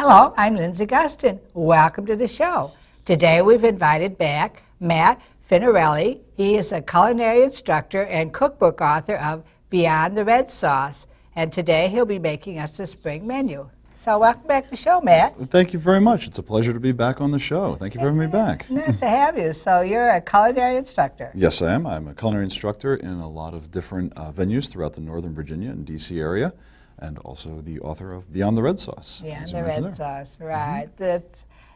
Hello, I'm Lindsay Gustin. Welcome to the show. Today we've invited back Matt Finarelli. He is a culinary instructor and cookbook author of Beyond the Red Sauce, and today he'll be making us a spring menu. So welcome back to the show, Matt. Thank you very much. It's a pleasure to be back on the show. Thank you for having me back. Nice to have you. So you're a culinary instructor. Yes, I am. I'm a culinary instructor in a lot of different venues throughout the Northern Virginia and D.C. area, and also the author of Beyond the Red Sauce. Beyond the Red Sauce, right.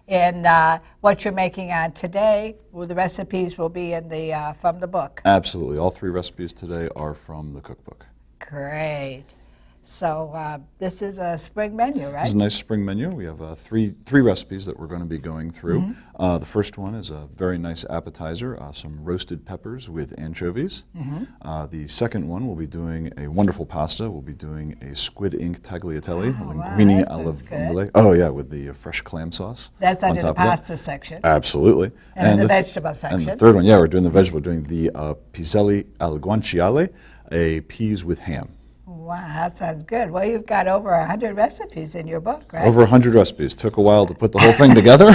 And what you're making on today, well, the recipes will be in the from the book. Absolutely. All three recipes today are from the cookbook. Great. So this is a spring menu, right? This is a nice spring menu. We have three recipes that we're going to be going through. The first one is a very nice appetizer, some roasted peppers with anchovies. The second one, we'll be doing a wonderful pasta. We'll be doing a squid ink tagliatelle, linguine alla vongole. Oh yeah, with the fresh clam sauce. That's under the pasta section. Absolutely. And the vegetable section. And the third one, yeah, we're doing the vegetable. We're doing the piselli al guanciale, a peas with ham. Wow, that sounds good. Well, you've got over 100 recipes in your book, right? Over 100 recipes. Took a while to put the whole thing together,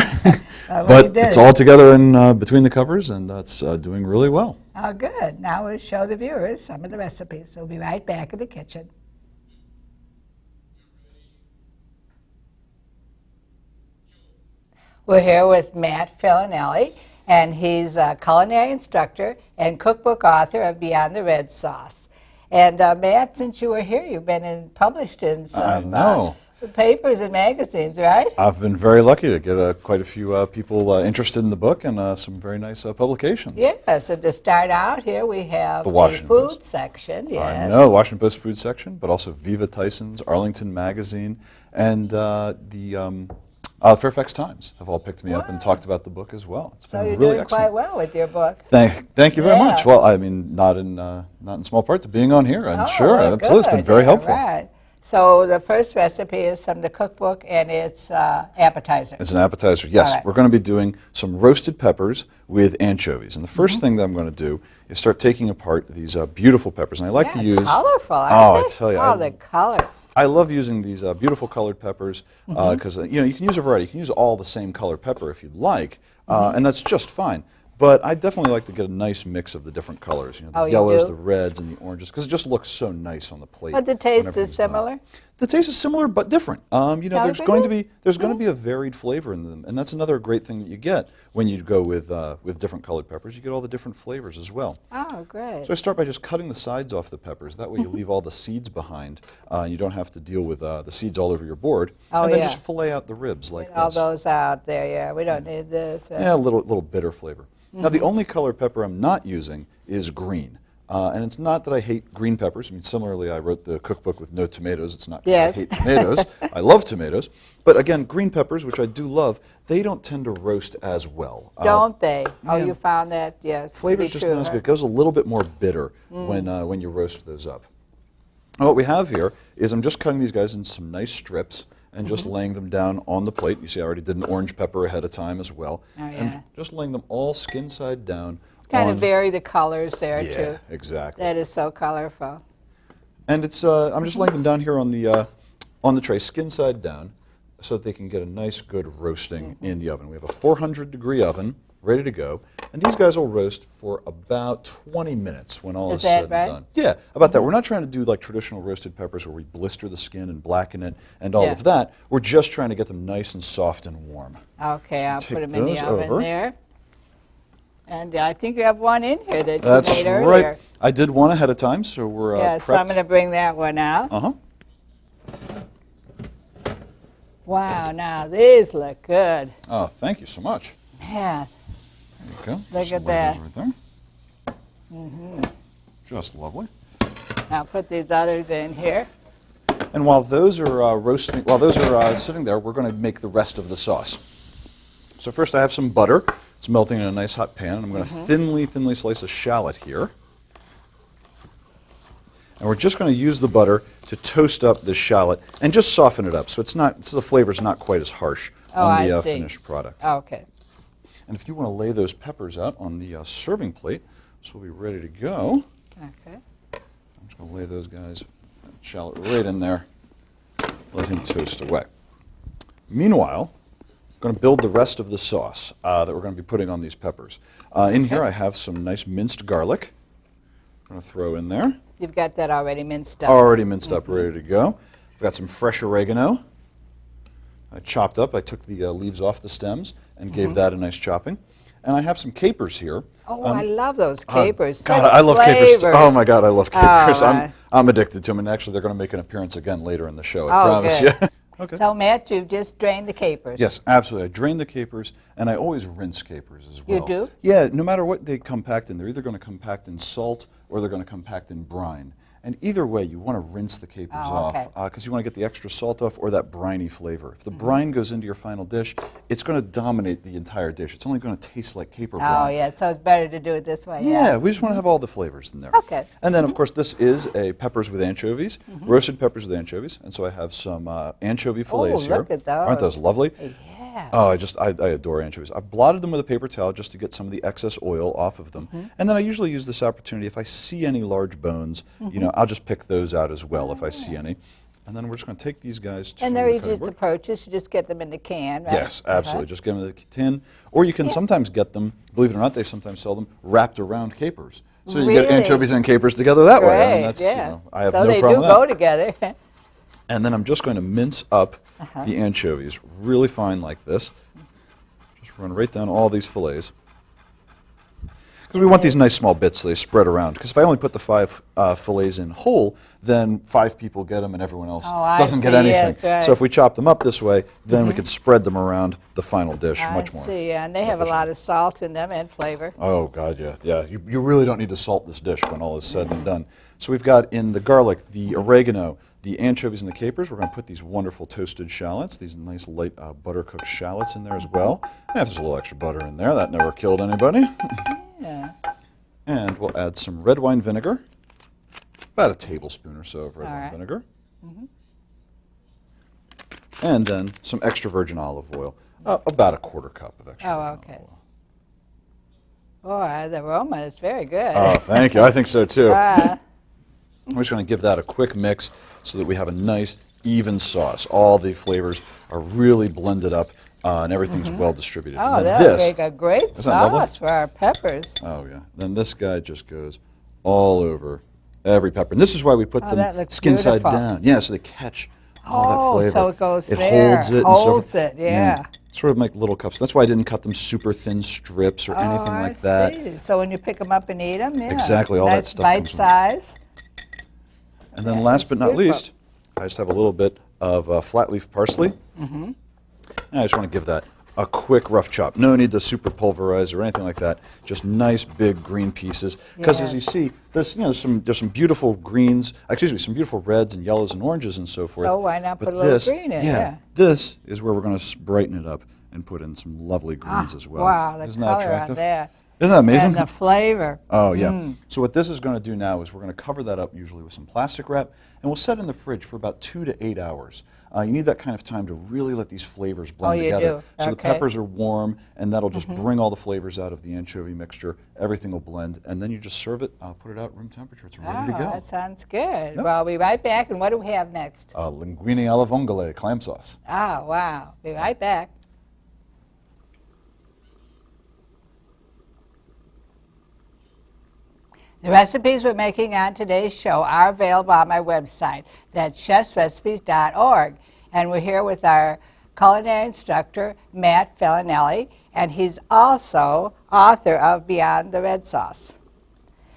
well, but it's all together in between the covers, and that's doing really well. Oh, good. Now we'll show the viewers some of the recipes. So we'll be right back in the kitchen. We're here with Matt Finarelli, and he's a culinary instructor and cookbook author of Beyond the Red Sauce. And Matt, since you were here, you've been published in some papers and magazines, right? I've been very lucky to get quite a few people interested in the book and some very nice publications. Yes, and to start out here, we have the food section. Yes. I know, the Washington Post food section, but also Viva Tyson's, Arlington Magazine, and the Fairfax Times have all picked me up and talked about the book as well. It's so been you're really doing excellent. quite well with your book. Thank you very much. Well, I mean, not in small part to being on here. I'm sure, absolutely, it's been very helpful. Right. So the first recipe is from the cookbook, and it's appetizer. It's an appetizer. Yes, we're going to be doing some roasted peppers with anchovies. And the first thing that I'm going to do is start taking apart these beautiful peppers. And I like to use colorful. I tell you, the color. I love using these beautiful colored peppers because you can use a variety. You can use all the same color pepper if you'd like, and that's just fine. But I definitely like to get a nice mix of the different colors, the yellows, the reds, and the oranges, because it just looks so nice on the plate. But the taste is similar? The taste is similar but different. There's going to be a varied flavor in them, and that's another great thing that you get when you go with different colored peppers. You get all the different flavors as well. Oh, great. So I start by just cutting the sides off the peppers. That way you leave all the seeds behind. You don't have to deal with the seeds all over your board. And then just fillet out the ribs like this. All those out there, yeah. We don't need this. Yeah, a little bitter flavor. Now, the only colored pepper I'm not using is green. And it's not that I hate green peppers. I mean, similarly, I wrote the cookbook with no tomatoes. It's not because I hate tomatoes. I love tomatoes. But again, green peppers, which I do love, they don't tend to roast as well. Don't they? Oh, you found that? Yes. Flavor's just not as good. It goes a little bit more bitter when you roast those up. And what we have here is I'm just cutting these guys in some nice strips and just laying them down on the plate. You see I already did an orange pepper ahead of time as well. Oh, yeah. And just laying them all skin side down. Kind of vary the colors there, too. Yeah, exactly. That is so colorful. And it's I'm just laying them down here on the tray, skin side down, so that they can get a nice, good roasting in the oven. We have a 400-degree oven ready to go. And these guys will roast for about 20 minutes when all is said and done. Yeah, about that. We're not trying to do like traditional roasted peppers where we blister the skin and blacken it and all of that. We're just trying to get them nice and soft and warm. Okay, so I'll put them in the oven there. And I think you have one in here that you made earlier. That's right. I did one ahead of time, so we're prepped. So I'm going to bring that one out. Wow, now these look good. Oh, thank you so much. Yeah. There you go. Look at that. Right there. Just lovely. I'll put these others in here. And while those are roasting, while those are sitting there, we're going to make the rest of the sauce. So first I have some butter. It's melting in a nice hot pan. And I'm going to thinly slice a shallot here. And we're just going to use the butter to toast up the shallot and just soften it up so the flavor's not quite as harsh on the finished product. Okay. And if you want to lay those peppers out on the serving plate, this will be ready to go. Okay. I'm just going to lay those guys, shallot right in there, let him toast away. Meanwhile, I'm going to build the rest of the sauce that we're going to be putting on these peppers. In here I have some nice minced garlic. I'm going to throw in there. You've got that already minced up. Already minced up, ready to go. I've got some fresh oregano. I chopped up. I took the leaves off the stems and gave that a nice chopping. And I have some capers here. Oh, I love those capers. God, Such I love capers. flavor. Oh my God, I love capers. my. I'm addicted to them, and actually they're going to make an appearance again later in the show. I Oh, promise good. you. Okay. So, Matt, you've just drained the capers. Yes, absolutely. I drain the capers, and I always rinse capers as well. You do? Yeah, no matter what they compact in, they're either going to compact in salt or they're going to compact in brine. And either way, you want to rinse the capers off because you want to get the extra salt off or that briny flavor. If the brine goes into your final dish, it's going to dominate the entire dish. It's only going to taste like caper brine. Oh, yeah, so it's better to do it this way. Yeah, we just want to have all the flavors in there. Okay. And then, of course, this is a peppers with anchovies, roasted peppers with anchovies. And so I have some anchovy fillets here. Look at those. Aren't those lovely? Yeah. Oh, I adore anchovies. I've blotted them with a paper towel just to get some of the excess oil off of them. And then I usually use this opportunity, if I see any large bones, you know, I'll just pick those out as well if I see any. And then we're just going to take these guys to And they're the easy cutting to board. purchase. You just get them in the can, right? Yes, absolutely. Just get them in the tin. Or you can sometimes get them, believe it or not, they sometimes sell them wrapped around capers. So you get Really? anchovies and capers together that way. I mean, that's, yeah. you know, I have so no problem with they do that. go together. And then I'm just going to mince up the anchovies really fine like this. Just run right down all these fillets. Because we want these nice small bits so they spread around. Because if I only put the 5 fillets in whole, then 5 people get them and everyone else doesn't get see, anything. yes, right. So if we chop them up this way, then we could spread them around the final dish much more. I see, and they have a lot of salt in them and flavor. Oh, God, yeah. Yeah, you really don't need to salt this dish when all is said and done. So we've got in the garlic, the oregano, the anchovies, and the capers. We're going to put these wonderful toasted shallots, these nice light butter-cooked shallots in there as well. And if there's a little extra butter in there, that never killed anybody. Yeah. And we'll add some red wine vinegar, about a tablespoon or so of red wine vinegar. And then some extra virgin olive oil, about a 1/4 cup of extra virgin olive oil. Boy, the aroma is very good. Oh, thank you. I think so, too. Ah. I'm just going to give that a quick mix so that we have a nice, even sauce. All the flavors are really blended up and everything's well distributed. Oh, And then that'll this, make a great isn't that lovely? sauce for our peppers. Oh, yeah. Then this guy just goes all over every pepper. And this is why we put that them looks skin side beautiful. down. Yeah, so they catch all that flavor. So it goes it there. holds it. and so Holds it, yeah. Sort of like little cups. That's why I didn't cut them super thin strips or anything like that. See. So when you pick them up and eat them, yeah. Exactly, all that nice stuff bite comes from- size. And then Yeah, last it's but not beautiful. least, I just have a little bit of flat leaf parsley. And I just want to give that a quick rough chop. No need to super pulverize or anything like that. Just nice big green pieces. Because as you Yes. see, there's there's some beautiful greens. Excuse me, some beautiful reds and yellows and oranges and so forth. So why not But put a little this, green in? Yeah. This is where we're going to brighten it up and put in some lovely greens as well. Wow, the Isn't that color attractive? on there. Isn't that amazing? And the flavor. Oh, yeah. So what this is going to do now is we're going to cover that up usually with some plastic wrap, and we'll set it in the fridge for about 2 to 8 hours. You need that kind of time to really let these flavors blend you together. do. So the Okay. peppers are warm, and that'll just bring all the flavors out of the anchovy mixture. Everything will blend, and then you just serve it, put it out room temperature. It's ready to go. That sounds good. Well, I'll be right back. And what do we have next? Linguine alla vongole clam sauce. Oh, wow. Be right back. The recipes we're making on today's show are available on my website. That's chefsrecipes.org. And we're here with our culinary instructor, Matt Finarelli, and he's also author of Beyond the Red Sauce.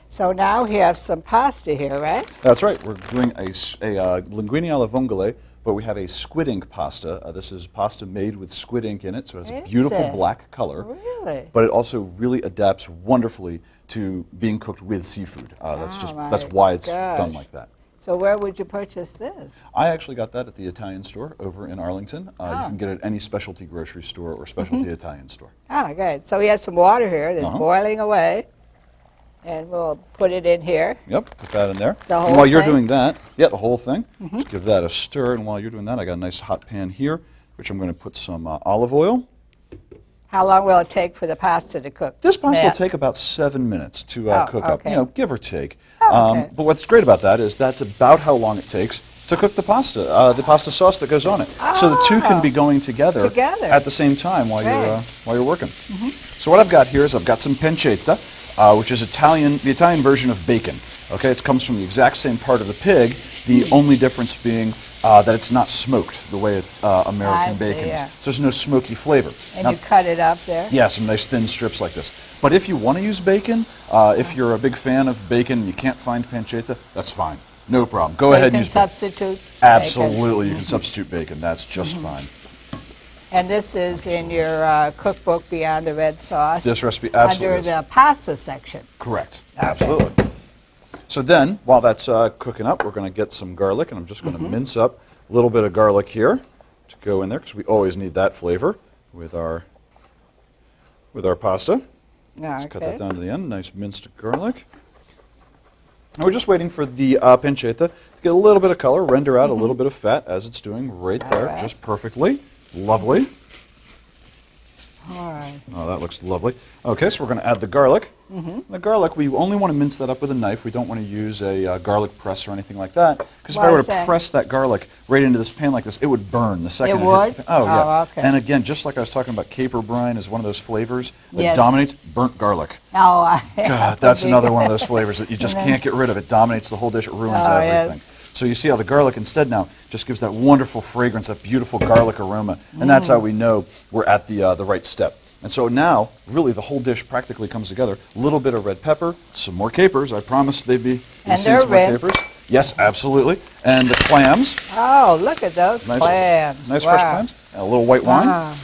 So now we have some pasta here, right? That's right. We're doing a linguine alla vongole, but we have a squid ink pasta. This is pasta made with squid ink in it, so it has a Is beautiful it? black color. Really? But it also really adapts wonderfully to being cooked with seafood. That's why it's done like that. So where would you purchase this? I actually got that at the Italian store over in Arlington. You can get it at any specialty grocery store or specialty Italian store. Oh, good. So we have some water here that's boiling away. And we'll put it in here. Yep, put that in there. The whole And while you're thing? doing that, the whole thing, just give that a stir. And while you're doing that, I got a nice hot pan here, which I'm going to put some olive oil. How long will it take for the pasta to cook? This pasta will Matt? take about 7 minutes to cook up, okay. give or take. Oh, okay. But what's great about that is that's about how long it takes to cook the pasta sauce that goes on it. So the two can be going together at the same time while you're working. So what I've got here is I've got some pancetta, which is the Italian version of bacon. Okay, it comes from the exact same part of the pig. The only difference being that it's not smoked the way American bacon is. So there's no smoky flavor. And now, you cut it up there? Yeah, some nice thin strips like this. But if you want to use bacon, if you're a big fan of bacon and you can't find pancetta, that's fine. No problem. Go ahead and use bacon. So you can substitute Absolutely, you can substitute bacon. That's just fine. And this is in your cookbook, Beyond the Red Sauce. This recipe absolutely under the pasta section. Correct. Okay. Absolutely. So then, while that's cooking up, we're going to get some garlic, and I'm just going to mince up a little bit of garlic here to go in there, because we always need that flavor with our pasta. Let's cut that down to the end. Nice minced garlic. And we're just waiting for the pancetta to get a little bit of color, render out a little bit of fat, as it's doing right there, just perfectly. Lovely. All right. Oh, that looks lovely. Okay, so we're going to add the garlic. The garlic, we only want to mince that up with a knife. We don't want to use a garlic press or anything like that, because if I were to press that garlic right into this pan like this, it would burn the second it hits the pan. Oh, yeah. Okay. And again, just like I was talking about, caper brine is one of those flavors that dominates. Burnt garlic. Oh, God, that's another one of those flavors that you just can't get rid of. It dominates the whole dish. It ruins everything. So you see how the garlic instead now just gives that wonderful fragrance, that beautiful garlic aroma, and that's how we know we're at the right step. And so now, really, the whole dish practically comes together. A little bit of red pepper, some more capers. I promised they'd be and they're some more capers. Yes, absolutely. And the clams. Oh, look at those clams. Nice fresh clams. And a little white wine.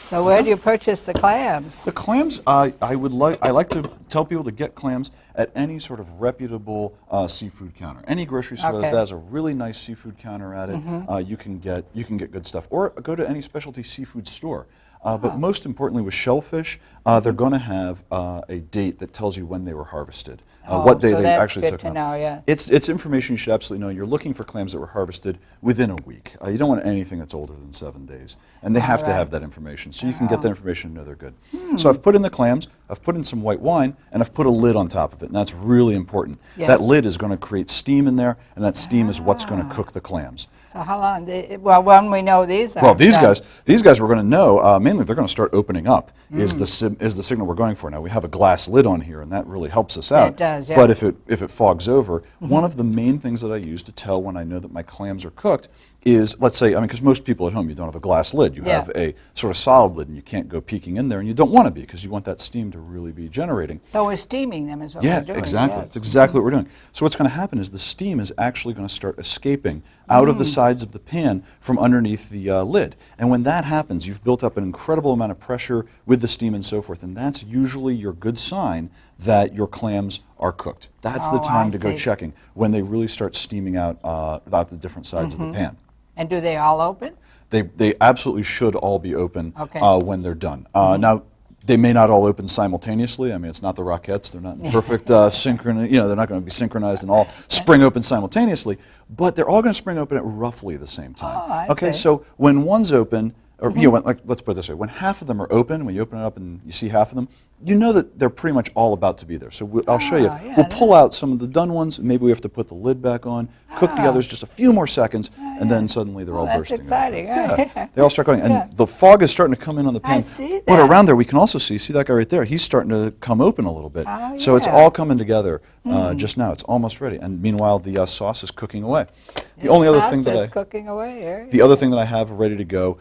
So where do you purchase the clams? The clams, I like to tell people to get clams at any sort of reputable seafood counter. Any grocery store that has a really nice seafood counter at it, you can get good stuff. Or go to any specialty seafood store. But most importantly, with shellfish, they're going to have a date that tells you when they were harvested, what day they actually took them. It's information you should absolutely know. You're looking for clams that were harvested within a week. You don't want anything that's older than 7 days, and they have to have that information. So you can get that information and know they're good. So I've put in the clams, I've put in some white wine, and I've put a lid on top of it, and that's really important. That lid is going to create steam in there, and that steam is what's going to cook the clams. So how long? Well, when we know these are. Well, these guys we're going to know. Mainly, they're going to start opening up. Is the signal we're going for now? We have a glass lid on here, and that really helps us out. It does, yeah. But if it fogs over, one of the main things that I use to tell when I know that my clams are cooked is, let's say, because most people at home, you don't have a glass lid. You have a sort of solid lid, and you can't go peeking in there, and you don't want to be, because you want that steam to really be generating. So we're steaming them is what we're doing. Exactly. That's exactly what we're doing. So what's going to happen is the steam is actually going to start escaping out of the sides of the pan from underneath the lid. And when that happens, you've built up an incredible amount of pressure with the steam and so forth, and that's usually your good sign that your clams are cooked. That's the time to go checking, when they really start steaming out the different sides of the pan. And do they all open? They absolutely should all be open when they're done. Now, they may not all open simultaneously. I mean, it's not the Rockettes. They're not in perfect synchrony. They're not going to be synchronized and all spring open simultaneously. But they're all going to spring open at roughly the same time. Okay, so when one's open, or let's put it this way: when half of them are open, when you open it up and you see half of them, you know that they're pretty much all about to be there. So I'll show you. We'll pull out some of the done ones. Maybe we have to put the lid back on, cook the others just a few more seconds, and then suddenly they're all bursting. That's exciting. They all start going. And the fog is starting to come in on the pan. I see that. But around there, we can also see that guy right there? He's starting to come open a little bit. So it's all coming together just now. It's almost ready. And meanwhile, the sauce is cooking away. The only other thing that cooking away. The other thing that I have ready to go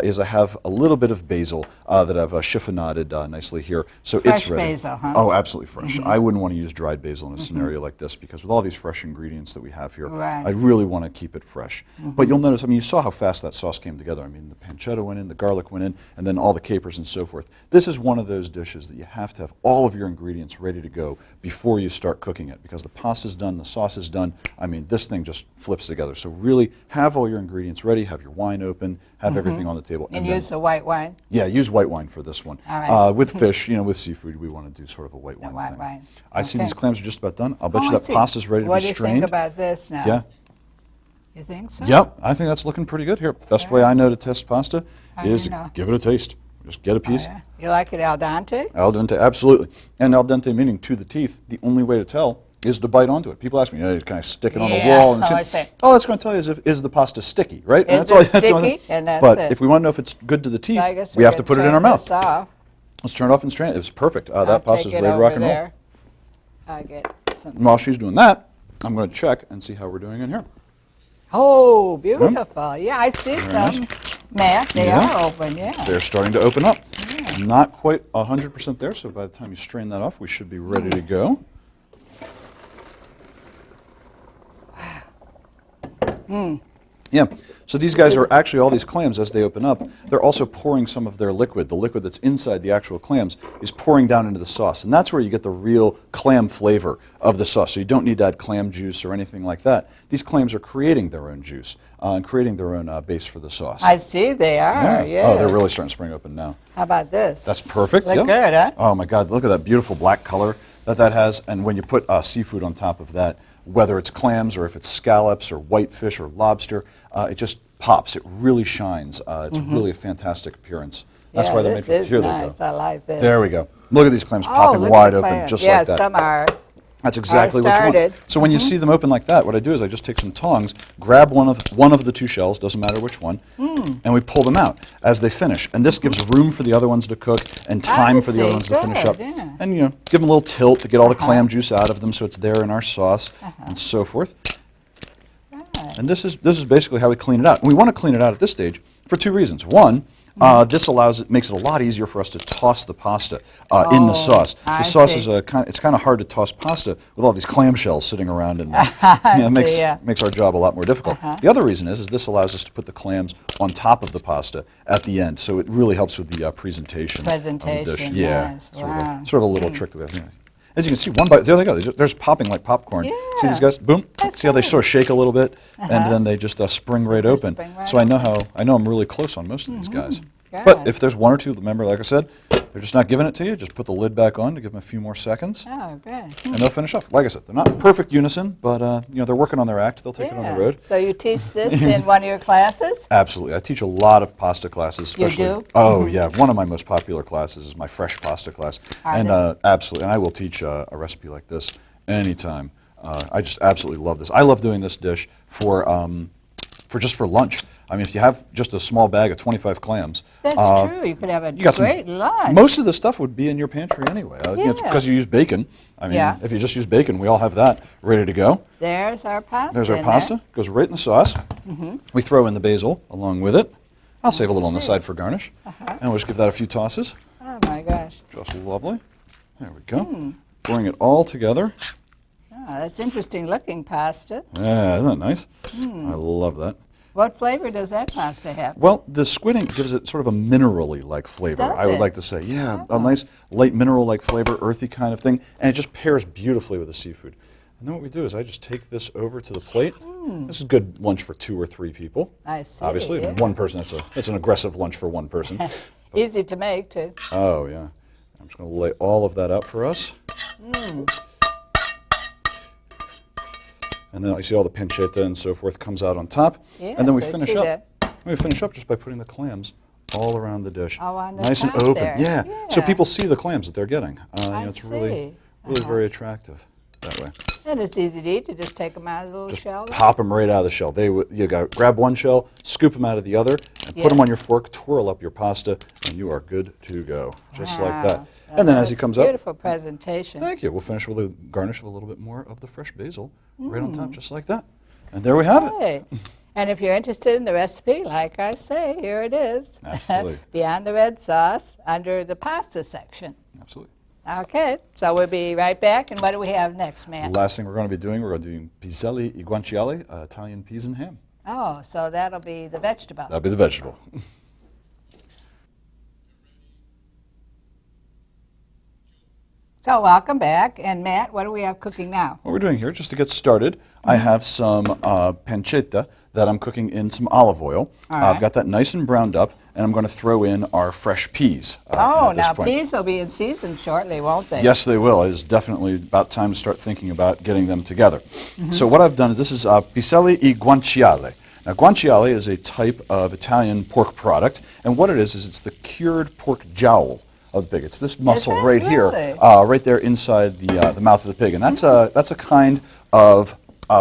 is I have a little bit of basil that I've chiffonaded nicely here. So fresh it's ready. Basil, huh? Oh, absolutely fresh. I wouldn't want to use dried basil in a scenario like this, because with all these fresh ingredients that we have here, I really want to keep it fresh. But you'll notice, you saw how fast that sauce came together. I mean, the pancetta went in, the garlic went in, and then all the capers and so forth. This is one of those dishes that you have to have all of your ingredients ready to go before you start cooking it, because the pasta's done, the sauce is done. I mean, this thing just flips together. So really have all your ingredients ready, have your wine open, have everything on the table. And use the white wine? Yeah, use white wine for this one. All right. With fish, with seafood, we want to do sort of a white wine thing. I see these clams are just about done. I'll bet you that pasta's ready to be strained. What do you think about this now? Yeah. You think so? Yep, I think that's looking pretty good here. Best way I know to test pasta is to give it a taste. Just get a piece. You like it al dente? Al dente, absolutely. And al dente meaning to the teeth. The only way to tell is to bite onto it. People ask me, you kind of stick it on the Yeah. wall. And Oh, see, I see. all that's going to tell you is the pasta sticky, right? Is all. it That's the only sticky? thing. And that's but it. if we want to know if it's good to the teeth, I guess we have to put it in our mouth. this off. Let's turn it off and strain it. It's perfect. I'll That pasta's take it ready to rock over and roll. there. I get some. And while she's doing that, I'm going to check and see how we're doing in here. Oh, beautiful. Yeah, I see Very some. nice. Matt, they Yeah. are open, yeah. They're starting to open up. Not quite 100% there, so by the time you strain that off, we should be ready to go. Yeah, so these guys are actually, all these clams, as they open up, they're also pouring some of their liquid. The liquid that's inside the actual clams is pouring down into the sauce, and that's where you get the real clam flavor of the sauce. So you don't need to add clam juice or anything like that. These clams are creating their own juice and creating their own base for the sauce. I see they are, yes. Oh, they're really starting to spring open now. How about this? That's perfect. Look yeah. good, huh? Oh my God, look at that beautiful black color that has. And when you put seafood on top of that, whether it's clams or if it's scallops or whitefish or lobster, it just pops. It really shines. It's really a fantastic appearance. That's yeah, why they're made this for is here nice. they go. I like this. There we go. Look at these clams Oh, popping look wide at the open clams. just Yeah, like that. some are. That's exactly what you want. started. So when you see them open like that, what I do is I just take some tongs, grab one of the two shells, doesn't matter which one, and we pull them out as they finish. And this gives room for the other ones to cook and time for the other ones to finish up. Yeah. And give them a little tilt to get all the clam juice out of them, so it's there in our sauce and so forth. Right. And this is basically how we clean it out. And we want to clean it out at this stage for two reasons. One, this makes it a lot easier for us to toss the pasta in the sauce. The I sauce see. is it's kind of hard to toss pasta with all these clamshells sitting around in there. It makes our job a lot more difficult. The other reason is this allows us to put the clams on top of the pasta at the end, so it really helps with the presentation of the dish. Yeah, nice. sort Wow. of a little trick that we have. Yeah. As you can see, one bite, there they go. They're just popping like popcorn. See these guys? Boom. That's See how they right. sort of shake a little bit, and then they just spring right open. spring right So I know I'm really close on most of these guys. Good. But if there's one or two, remember, like I said, they're just not giving it to you. Just put the lid back on to give them a few more seconds, Oh, good. and they'll finish off. Like I said, they're not in perfect unison, but they're working on their act. They'll take it on the road. So you teach this in one of your classes? Absolutely. I teach a lot of pasta classes, You especially. do? Oh, yeah. One of my most popular classes is my fresh pasta class. Are they? Absolutely. And I will teach a recipe like this anytime. I just absolutely love this. I love doing this dish for lunch. I mean, if you have just a small bag of 25 clams. That's true. You could have a got some- great lunch. Most of the stuff would be in your pantry anyway. It's Yeah. because you use bacon. I mean, Yeah. if you just use bacon, we all have that ready to go. There's our pasta. There's our in pasta. there. Goes right in the sauce. We throw in the basil along with it. I'll save a little on the see. side for garnish. And we'll just give that a few tosses. Oh, my gosh. Just lovely. There we go. Pouring it all together. Oh, that's interesting looking pasta. Yeah, isn't that nice? I love that. What flavor does that pasta have? Well, the squid ink gives it sort of a minerally-like flavor, Does I would it? like to say. Yeah, a nice light mineral-like flavor, earthy kind of thing, and it just pairs beautifully with the seafood. And then what we do is I just take this over to the plate. This is good lunch for 2 or 3 people. I see. Obviously, yeah. one person, that's an aggressive lunch for one person. Easy to make, too. Oh, yeah. I'm just going to lay all of that out for us. And then you see all the pancetta and so forth comes out on top. Yes, and then we I finish see up. that. We finish up just by putting the clams all around the dish. Oh, on the nice top and open. there. Yeah. So Yeah. people see the clams that they're getting. I It's really see. very attractive that way. And it's easy to eat. You just take them out of the little Just shell. pop them right out of the shell. You got grab one shell, scoop them out of the other, and put them Yeah. on your fork, twirl up your pasta, and you are good to go. Just like that. Wow. And then as he That's comes a up, beautiful presentation. thank you. We'll finish with a garnish of a little bit more of the fresh basil right on top, just like that. And there we have it. Hey. And if you're interested in the recipe, like I say, here it is. Absolutely. Beyond the red sauce, under the pasta section. Absolutely. Okay, so we'll be right back. And what do we have next, Matt? The last thing we're going to be doing, we're going to do piselli e guanciale, Italian peas and ham. Oh, so that'll be the vegetable. That'll be the vegetable. So welcome back. And Matt, what do we have cooking now? What we're doing here, just to get started, I have some pancetta that I'm cooking in some olive oil. All I've right. got that nice and browned up, and I'm going to throw in our fresh peas. Oh, at this now point. peas will be in season shortly, won't they? Yes, they will. It is definitely about time to start thinking about getting them together. So what I've done, this is piselli e guanciale. Now, guanciale is a type of Italian pork product, and what it is it's the cured pork jowl of the pig. It's this muscle it? right here, Really? right there inside the mouth of the pig, and that's a kind of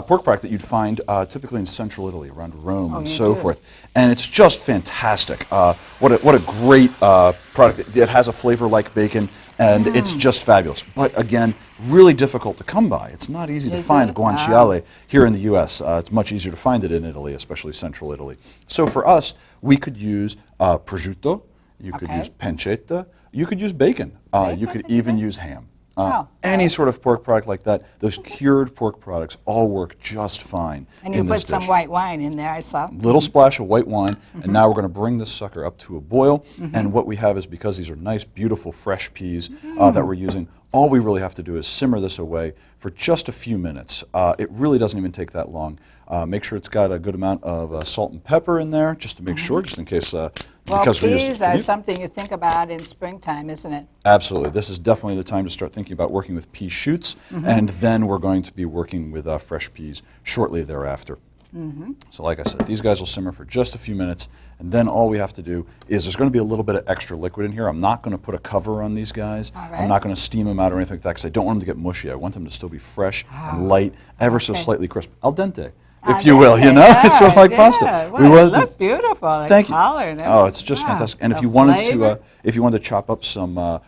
pork product that you'd find typically in central Italy, around Rome and so forth. And it's just fantastic. What a great product. It has a flavor like bacon, and it's just fabulous. But again, really difficult to come by. It's not easy to find guanciale here in the U.S. It's much easier to find it in Italy, especially central Italy. So for us, we could use prosciutto, you could use pancetta, you could use bacon, you could even use ham. Any sort of pork product like that, those cured pork products all work just fine. And you put some white wine in there, I saw. Little splash of white wine, and now we're going to bring this sucker up to a boil. And what we have is, because these are nice, beautiful, fresh peas that we're using, all we really have to do is simmer this away for just a few minutes. It really doesn't even take that long. Make sure it's got a good amount of salt and pepper in there, just to make sure, just in case. Well, peas are something you think about in springtime, isn't it? Absolutely. This is definitely the time to start thinking about working with pea shoots, and then we're going to be working with fresh peas shortly thereafter. So like I said, these guys will simmer for just a few minutes, and then all we have to do is, there's going to be a little bit of extra liquid in here. I'm not going to put a cover on these guys. I'm not going to steam them out or anything like that, because I don't want them to get mushy. I want them to still be fresh and light, ever so slightly crisp. Al dente, if you will, you know? It's sort of like pasta. Well, it looked beautiful. Thank you. Color Oh, it's just fantastic. And if you wanted to chop up some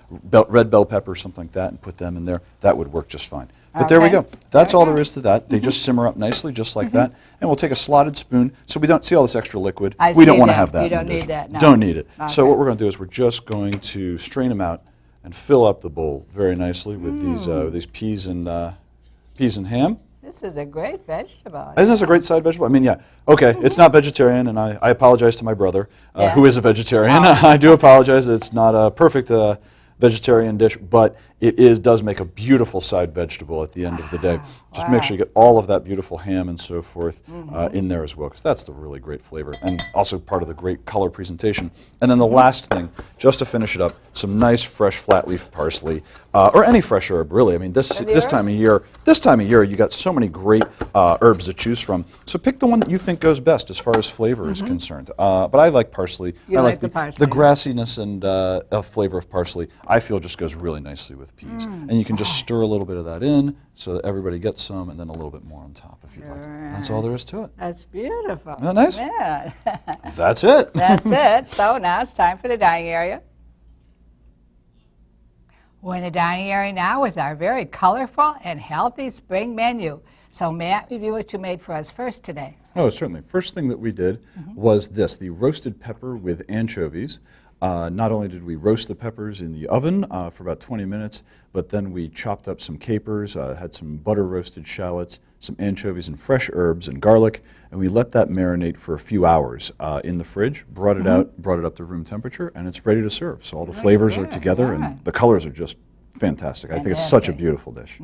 red bell pepper or something like that and put them in there, that would work just fine. But there we go. That's all there is to that. They just simmer up nicely, just like that. And we'll take a slotted spoon, so we don't see all this extra liquid. We don't want to have that. You don't need that. No. Don't need it. So what we're going to do is, we're just going to strain them out and fill up the bowl very nicely with these peas and ham. This is a great vegetable. Isn't this a great side vegetable? I mean, yeah. Okay, it's not vegetarian, and I apologize to my brother, who is a vegetarian. I do apologize that it's not a perfect vegetarian dish, but it does make a beautiful side vegetable at the end of the day. Just make sure you get all of that beautiful ham and so forth in there as well, because that's the really great flavor, and also part of the great color presentation. And then the last thing, just to finish it up, some nice fresh flat leaf parsley, or any fresh herb, really. I mean, this time of year, you got so many great herbs to choose from. So pick the one that you think goes best as far as flavor is concerned. But I like parsley. I like the parsley. The grassiness and flavor of parsley, I feel, just goes really nicely with peas. And you can just stir a little bit of that in, so that everybody gets some, and then a little bit more on top if you'd like. That's all there is to it. That's beautiful. Isn't that nice? Yeah. That's it. That's it. So now it's time for the dining area. We're in the dining area now with our very colorful and healthy spring menu. So Matt, review what you made for us first today. Oh, certainly. First thing that we did was this, the roasted pepper with anchovies. Not only did we roast the peppers in the oven for about 20 minutes, but then we chopped up some capers, had some butter roasted shallots, some anchovies and fresh herbs and garlic, and we let that marinate for a few hours in the fridge, brought it out, brought it up to room temperature, and it's ready to serve. So all the flavors are together, and the colors are just fantastic. I think it's such a beautiful dish.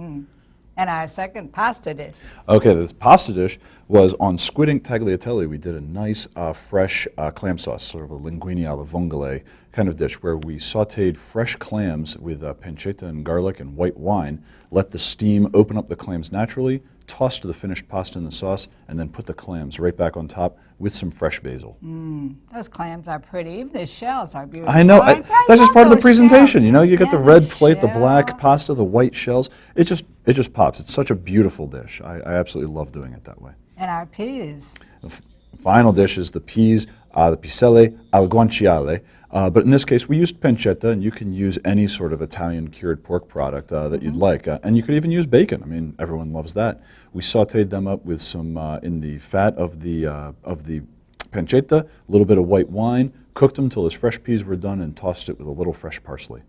And our second pasta dish. Okay, this pasta dish was on squid ink tagliatelle. We did a nice fresh clam sauce, sort of a linguine alla vongole kind of dish, where we sauteed fresh clams with pancetta and garlic and white wine, let the steam open up the clams naturally, tossed the finished pasta in the sauce, and then put the clams right back on top with some fresh basil. Those clams are pretty. Even the shells are beautiful. I know. That's just part of the presentation. You know, you get the red plate, the black pasta, the white shells. It just pops. It's such a beautiful dish. I absolutely love doing it that way. And our peas. The final dish is the peas, the piselle al guanciale. But in this case, we used pancetta, and you can use any sort of Italian cured pork product that you'd like. And you could even use bacon. I mean, everyone loves that. We sauteed them up with some, in the fat of the pancetta, a little bit of white wine, cooked them till his fresh peas were done, and tossed it with a little fresh parsley.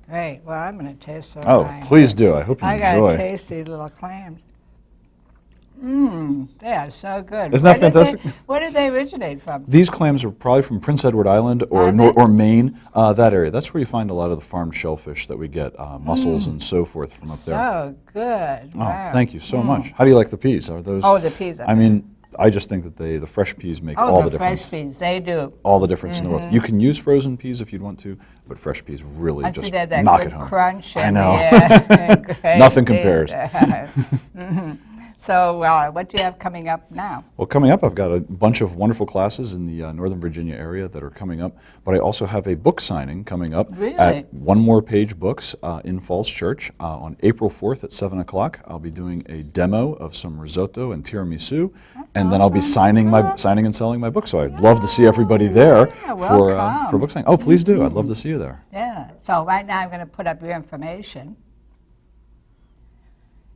Great. Well, I'm going to taste some. Oh, please do. I hope you enjoy. I got to taste these little clams. They are so good. Isn't that fantastic? Where did they originate from? These clams are probably from Prince Edward Island or Maine, that area. That's where you find a lot of the farmed shellfish that we get, mussels and so forth from up there. So good. Oh, Wow. thank you so much. How do you like the peas? Are those? Oh, the peas. I mean, I just think that the fresh peas make all the difference. Fresh peas, they do. All the difference in the world. You can use frozen peas if you'd want to, but fresh peas really just that knock good it home. Crunch. I know. Yeah, great. Nothing compares. So what do you have coming up now? Well, coming up, I've got a bunch of wonderful classes in the Northern Virginia area that are coming up, but I also have a book signing coming up Really? at One More Page Books in Falls Church on April 4th at 7 o'clock. I'll be doing a demo of some risotto and tiramisu, and then I'll be signing and selling my book. So I'd love to see everybody there for book signing. Oh, please do. I'd love to see you there. Yeah. So right now I'm going to put up your information.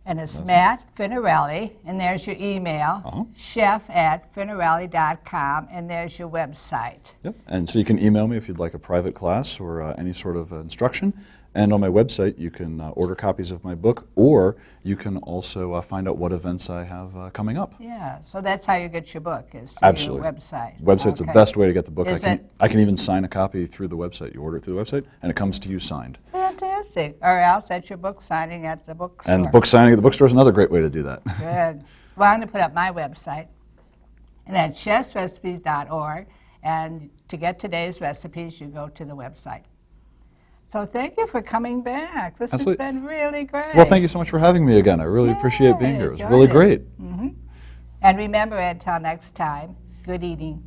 And it's Matt Finarelli, and there's your email, chef@finarelli.com, and there's your website. Yep. And so you can email me if you'd like a private class or any sort of instruction. And on my website, you can order copies of my book, or you can also find out what events I have coming up. Yeah, so that's how you get your book, is through Absolutely. your website. Website's the best way to get the book. Is I can even sign a copy through the website. You order it through the website, and it comes to you signed. Fantastic. Or else at your book signing at the bookstore. And the book signing at the bookstore is another great way to do that. Good. Well, I'm going to put up my website, and that's chefsrecipes.org. And to get today's recipes, you go to the website. So thank you for coming back. This Absolutely. has been really great. Well, thank you so much for having me again. I really appreciate being here. It was really great. And remember, until next time, good eating.